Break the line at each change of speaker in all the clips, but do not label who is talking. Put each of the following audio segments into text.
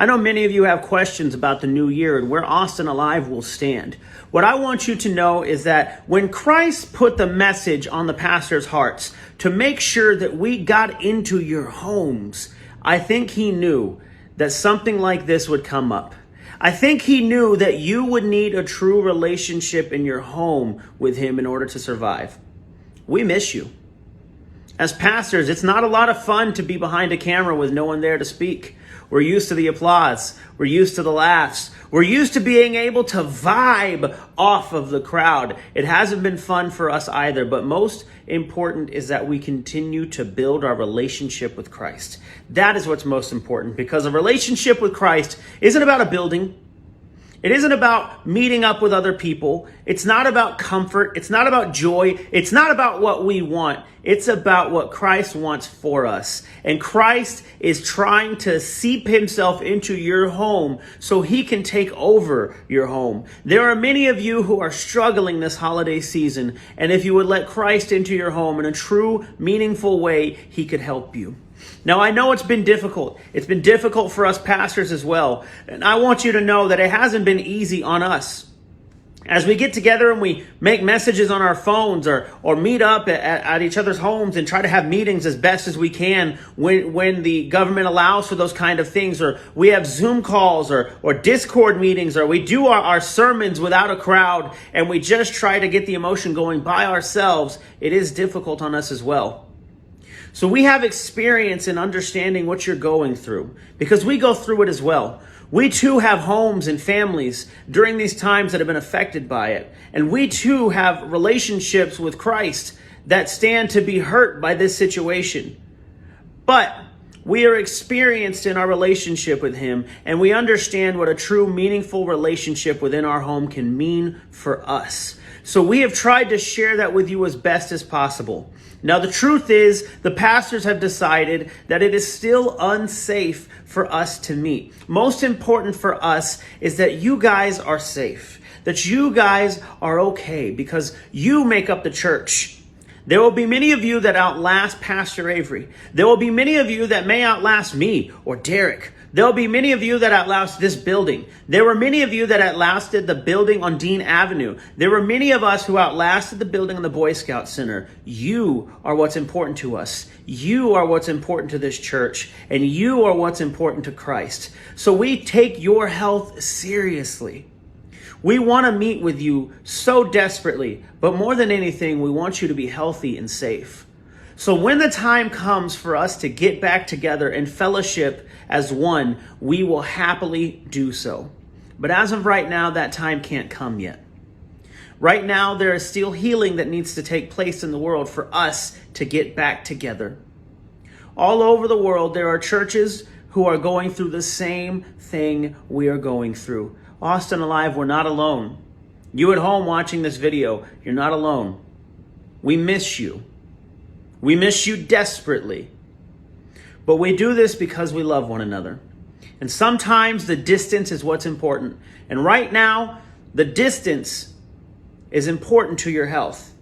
I know many of you have questions about the new year and where Austin Alive will stand. What I want you to know is that when Christ put the message on the pastors' hearts to make sure that we got into your homes, I think he knew that something like this would come up. I think he knew that you would need a true relationship in your home with him in order to survive. We miss you. As pastors, it's not a lot of fun to be behind a camera with no one there to speak. We're used to the applause. We're used to the laughs. We're used to being able to vibe off of the crowd. It hasn't been fun for us either, but most important is that we continue to build our relationship with Christ. That is what's most important, because a relationship with Christ isn't about a building. It isn't about meeting up with other people. It's not about comfort. It's not about joy. It's not about what we want. It's about what Christ wants for us. And Christ is trying to seep himself into your home so he can take over your home. There are many of you who are struggling this holiday season. And if you would let Christ into your home in a true, meaningful way, he could help you. Now, I know it's been difficult. It's been difficult for us pastors as well. And I want you to know that it hasn't been easy on us. As we get together and we make messages on our phones or meet up at each other's homes and try to have meetings as best as we can when the government allows for those kind of things, or we have Zoom calls or Discord meetings, or we do our sermons without a crowd and we just try to get the emotion going by ourselves, it is difficult on us as well. So we have experience in understanding what you're going through, because we go through it as well. We too have homes and families during these times that have been affected by it. And we too have relationships with Christ that stand to be hurt by this situation. But we are experienced in our relationship with him, and we understand what a true, meaningful relationship within our home can mean for us. So we have tried to share that with you as best as possible. Now, the truth is, the pastors have decided that it is still unsafe for us to meet. Most important for us is that you guys are safe, that you guys are okay, because you make up the church. There will be many of you that outlast Pastor Avery. There will be many of you that may outlast me or Derek. There will be many of you that outlast this building. There were many of you that outlasted the building on Dean Avenue. There were many of us who outlasted the building on the Boy Scout Center. You are what's important to us. You are what's important to this church. And you are what's important to Christ. So we take your health seriously. We want to meet with you so desperately, but more than anything, we want you to be healthy and safe. So when the time comes for us to get back together and fellowship as one, we will happily do so. But as of right now, that time can't come yet. Right now, there is still healing that needs to take place in the world for us to get back together. All over the world, there are churches who are going through the same thing we are going through. Austin Alive, we're not alone. You at home watching this video, you're not alone. We miss you. We miss you desperately. But we do this because we love one another. And sometimes the distance is what's important. And right now, the distance is important to your health.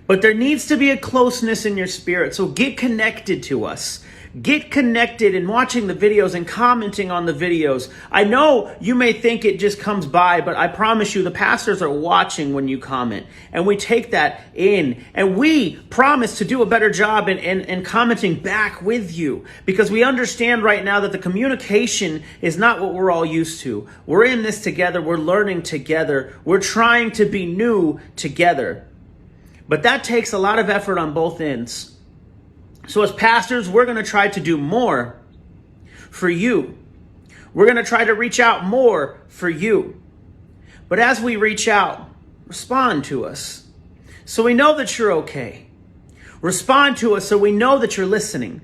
But there needs to be a closeness in your spirit. So get connected to us. Get connected in watching the videos and commenting on the videos. I know you may think it just comes by, but I promise you the pastors are watching when you comment. And we take that in. And we promise to do a better job in commenting back with you. Because we understand right now that the communication is not what we're all used to. We're in this together. We're learning together. We're trying to be new together. But that takes a lot of effort on both ends. So as pastors, we're going to try to do more for you. We're going to try to reach out more for you. But as we reach out, respond to us so we know that you're okay. Respond to us so we know that you're listening.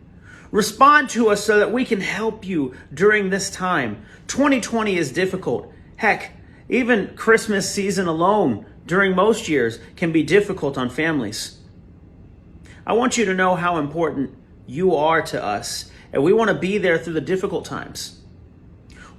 Respond to us so that we can help you during this time. 2020 is difficult. Heck, even Christmas season alone during most years can be difficult on families. I want you to know how important you are to us, and we want to be there through the difficult times.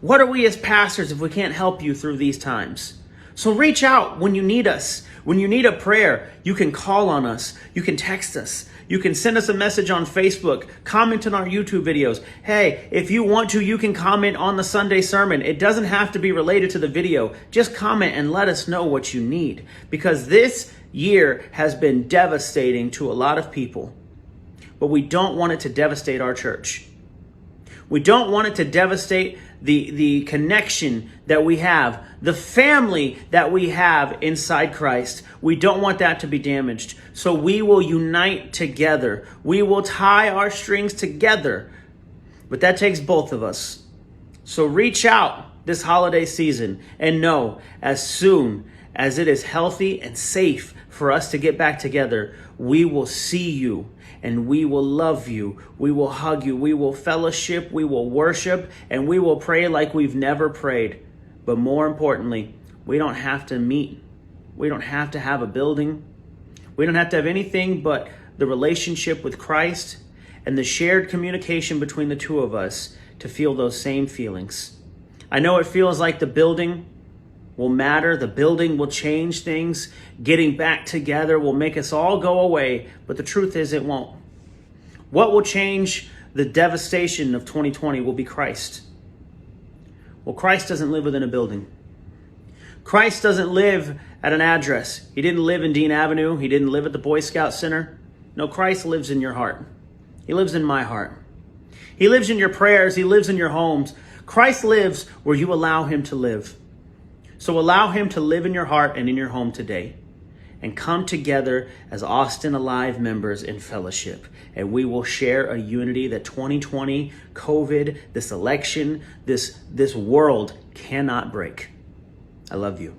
What are we as pastors if we can't help you through these times? So reach out when you need us. When you need a prayer, you can call on us. You can text us. You can send us a message on Facebook, comment on our YouTube videos. Hey, if you want to, you can comment on the Sunday sermon. It doesn't have to be related to the video. Just comment and let us know what you need. Because this year has been devastating to a lot of people. But we don't want it to devastate our church. We don't want it to devastate the connection that we have, the family that we have inside Christ. We don't want that to be damaged. So we will unite together. We will tie our strings together. But that takes both of us. So reach out this holiday season and know as soon as it is healthy and safe for us to get back together, we will see you and we will love you. We will hug you. We will fellowship. We will worship and we will pray like we've never prayed. But more importantly, we don't have to meet. We don't have to have a building. We don't have to have anything but the relationship with Christ and the shared communication between the two of us to feel those same feelings. I know it feels like the building will matter. The building will change things. Getting back together will make us all go away. But the truth is it won't. What will change the devastation of 2020 will be Christ. Well, Christ doesn't live within a building. Christ doesn't live at an address. He didn't live in Dean Avenue. He didn't live at the Boy Scout Center. No, Christ lives in your heart. He lives in my heart. He lives in your prayers. He lives in your homes. Christ lives where you allow him to live. So allow him to live in your heart and in your home today. And come together as Austin Alive members in fellowship. And we will share a unity that 2020, COVID, this election, this world cannot break. I love you.